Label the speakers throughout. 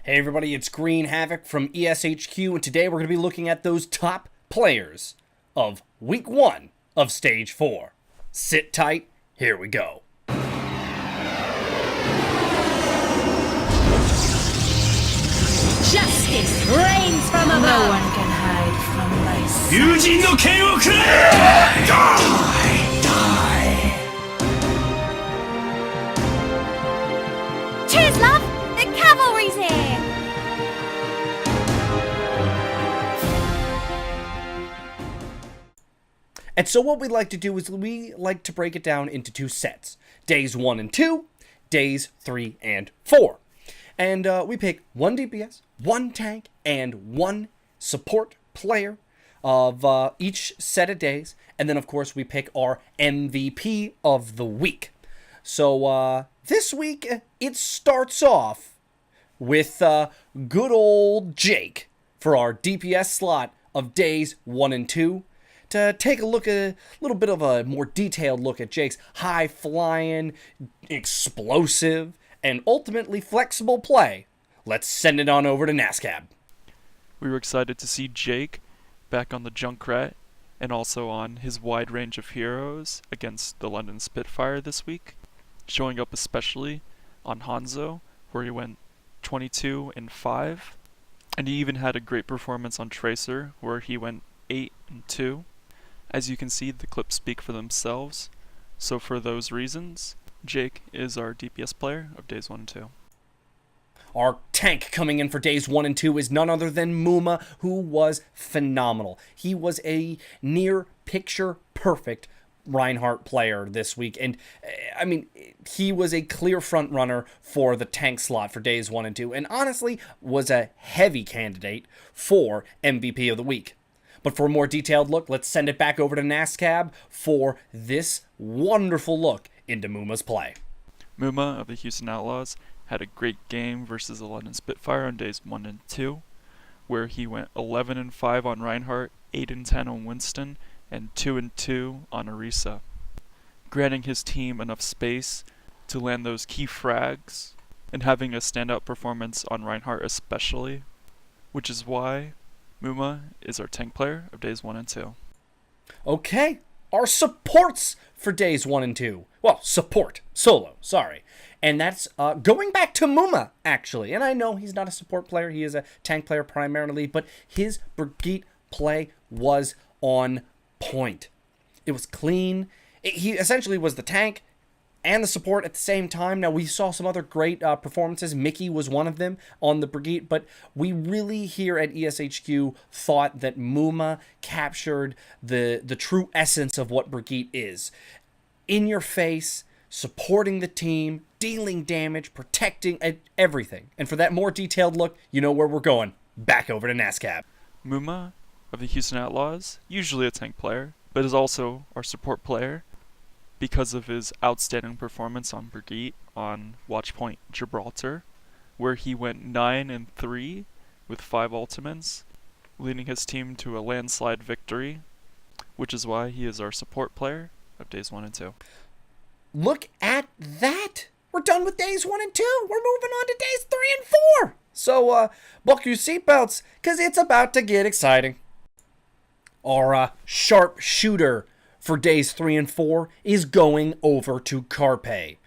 Speaker 1: Hey everybody, it's Green Havoc from ESHQ, and today we're going to be looking at those top players of Week 1 of Stage 4. Sit tight, here we go.
Speaker 2: Justice reigns from above.
Speaker 3: No one can hide from my sight.
Speaker 4: 友人の剣をくれ
Speaker 2: Cheers, love! The cavalry's here!
Speaker 1: And so what we like to do is we like to break it down into two sets. Days 1 and 2, days 3 and 4. And we pick one DPS, one tank, and one support player of each set of days. And then, of course, we pick our MVP of the week. So this week, it starts off with good old Jake for our DPS slot of days 1 and 2. To take a look at a little bit of a more detailed look at Jake's high-flying, explosive, and ultimately flexible play, let's send it on over to NASCAB.
Speaker 5: We were excited to see Jake back on the Junkrat and also on his wide range of heroes against the London Spitfire this week, showing up especially on Hanzo, where he went 22 and 5, and he even had a great performance on Tracer, where he went 8 and 2. As you can see, the clips speak for themselves, so for those reasons, Jake is our DPS player of days 1 and 2.
Speaker 1: Our tank coming in for days 1 and 2 is none other than Muma, who was phenomenal. He was a near picture perfect Reinhardt player this week, and I mean, he was a clear front runner for the tank slot for days 1 and 2, and honestly was a heavy candidate for MVP of the week. But for a more detailed look, let's send it back over to NASCAB for this wonderful look into Muma's play.
Speaker 5: Muma of the Houston Outlaws had a great game versus the London Spitfire on days 1 and 2, where he went 11 and 5 on Reinhardt, 8 and 10 on Winston, and 2 and 2 on Orisa, granting his team enough space to land those key frags and having a standout performance on Reinhardt especially, which is why Muma is our tank player of days 1 and 2.
Speaker 1: Okay, our supports for days 1 and 2. Well, solo, sorry. And that's going back to Muma, actually. And I know he's not a support player, he is a tank player primarily, but his Brigitte play was on point. It was clean. He essentially was the tank and the support at the same time. Now, we saw some other great performances. Mickey was one of them on the Brigitte, but we really here at ESHQ thought that Muma captured the true essence of what Brigitte is. In your face, supporting the team, dealing damage, protecting, everything. And for that more detailed look, you know where we're going. Back over to NASCAB.
Speaker 5: Muma of the Houston Outlaws, usually a tank player, but is also our support player, because of his outstanding performance on Brigitte on Watchpoint Gibraltar, where he went 9 and 3 with 5 ultimates, leading his team to a landslide victory, which is why he is our support player of days 1 and 2.
Speaker 1: Look at that! We're done with days 1 and 2. We're moving on to days 3 and 4. So, buckle your seatbelts, because it's about to get exciting. Our sharp shooter for days 3 and 4 is going over to Carpe.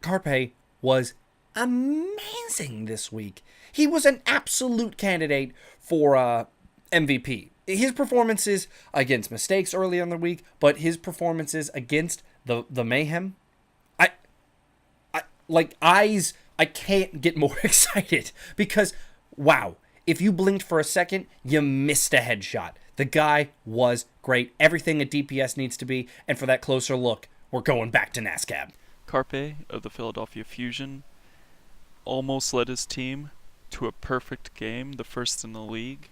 Speaker 1: Carpe was amazing this week. He was an absolute candidate for MVP. His performances against mistakes early in the week, but his performances against the Mayhem, I can't get more excited because, wow, if you blinked for a second, you missed a headshot. The guy was great. Everything a DPS needs to be. And for that closer look, we're going back to NASCAB.
Speaker 5: Carpe of the Philadelphia Fusion almost led his team to a perfect game, the first in the league.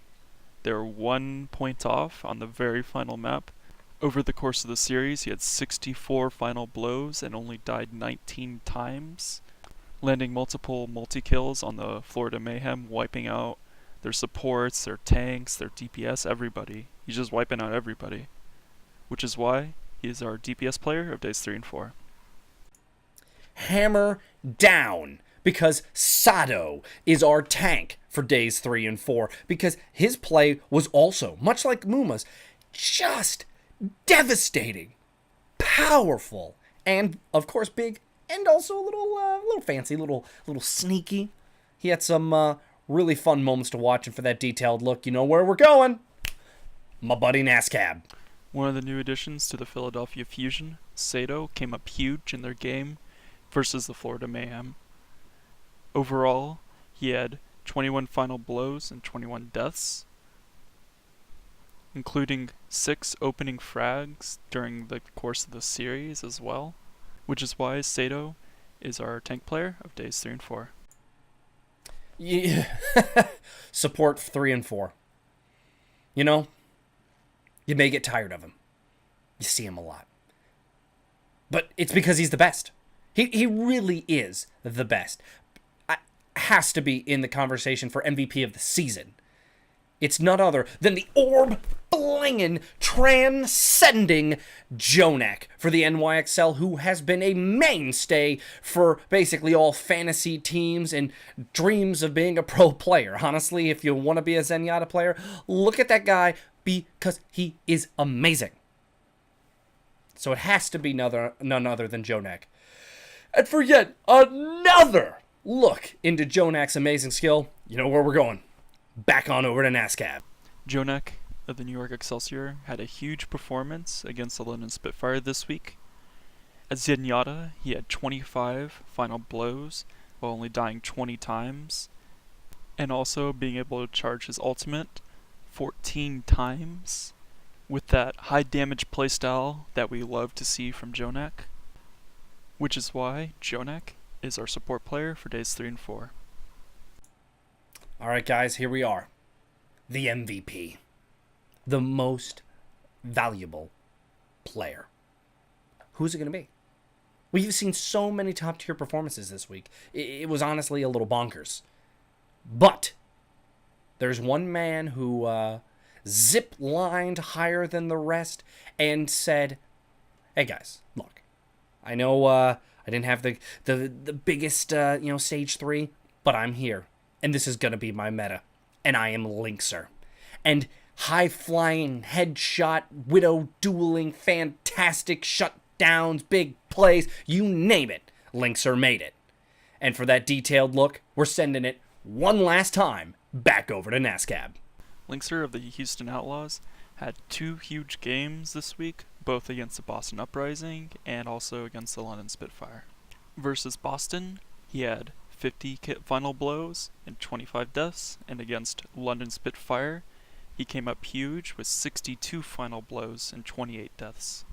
Speaker 5: They were 1 point off on the very final map. Over the course of the series, he had 64 final blows and only died 19 times, landing multiple multi-kills on the Florida Mayhem, wiping out their supports, their tanks, their DPS, everybody. He's just wiping out everybody. Which is why he is our DPS player of days 3 and 4.
Speaker 1: Hammer down. because Sado is our tank for days 3 and 4, because his play was also, much like Muma's, just devastating, powerful, and of course big, and also a little fancy, little sneaky. He had some really fun moments to watch, and for that detailed look, you know where we're going. My buddy Nascab.
Speaker 5: One of the new additions to the Philadelphia Fusion, Sato, came up huge in their game versus the Florida Mayhem. Overall, he had 21 final blows and 21 deaths, including 6 opening frags during the course of the series as well, which is why Sato is our tank player of days 3 and 4.
Speaker 1: Yeah. Support 3 and 4. You know, you may get tired of him. You see him a lot. But it's because he's the best. He really is the best. Has to be in the conversation for MVP of the season. It's none other than the orb-blinging, transcending Jonak for the NYXL, who has been a mainstay for basically all fantasy teams and dreams of being a pro player. Honestly, if you want to be a Zenyatta player, look at that guy because he is amazing. So it has to be none other than Jonak. And for yet another look into Jonak's amazing skill, you know where we're going. Back on over to NASCAB.
Speaker 5: Jonak of the New York Excelsior had a huge performance against the London Spitfire this week. At Zenyatta, he had 25 final blows while only dying 20 times, and also being able to charge his ultimate 14 times with that high damage playstyle that we love to see from Jonak, which is why Jonak is our support player for days 3 and 4.
Speaker 1: All right, guys, here we are. The MVP. The most valuable player. Who's it going to be? We've seen so many top-tier performances this week. It was honestly a little bonkers. But there's one man who zip-lined higher than the rest and said, hey, guys, look, I know I didn't have the biggest, stage 3, but I'm here. And this is going to be my meta. And I am Linkser. And high-flying, headshot, widow dueling, fantastic shutdowns, big plays, you name it, Linkser made it. And for that detailed look, we're sending it one last time back over to NASCAB.
Speaker 5: Linkser of the Houston Outlaws had 2 huge games this week, both against the Boston Uprising and also against the London Spitfire. Versus Boston, he had 50 final blows and 25 deaths, and against London Spitfire, he came up huge with 62 final blows and 28 deaths.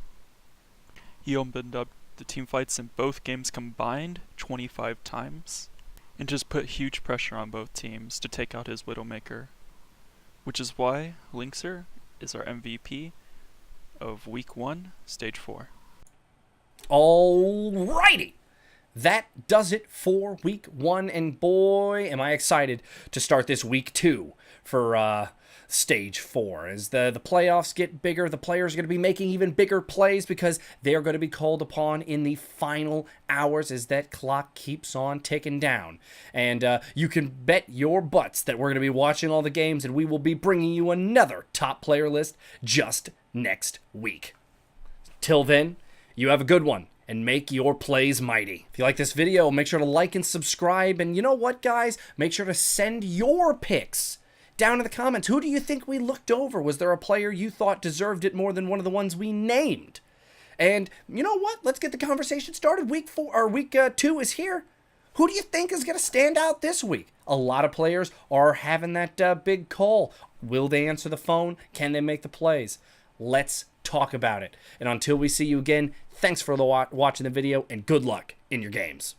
Speaker 5: He opened up the teamfights in both games combined 25 times, and just put huge pressure on both teams to take out his Widowmaker, which is why Linkser is our MVP of Week 1, Stage 4.
Speaker 1: Alrighty! That does it for Week 1, and boy, am I excited to start this Week 2 for Stage 4. As the playoffs get bigger, the players are going to be making even bigger plays because they're going to be called upon in the final hours as that clock keeps on ticking down. And you can bet your butts that we're going to be watching all the games, and we will be bringing you another top player list just next week. Till then, you have a good one. And make your plays mighty. If you like this video, make sure to like and subscribe. And you know what, guys? Make sure to send your picks down in the comments. Who do you think we looked over? Was there a player you thought deserved it more than one of the ones we named? And you know what? Let's get the conversation started. Week 2 is here. Who do you think is going to stand out this week? A lot of players are having that big call. Will they answer the phone? Can they make the plays? Let's talk about it. And until we see you again, thanks for watching the video, and good luck in your games.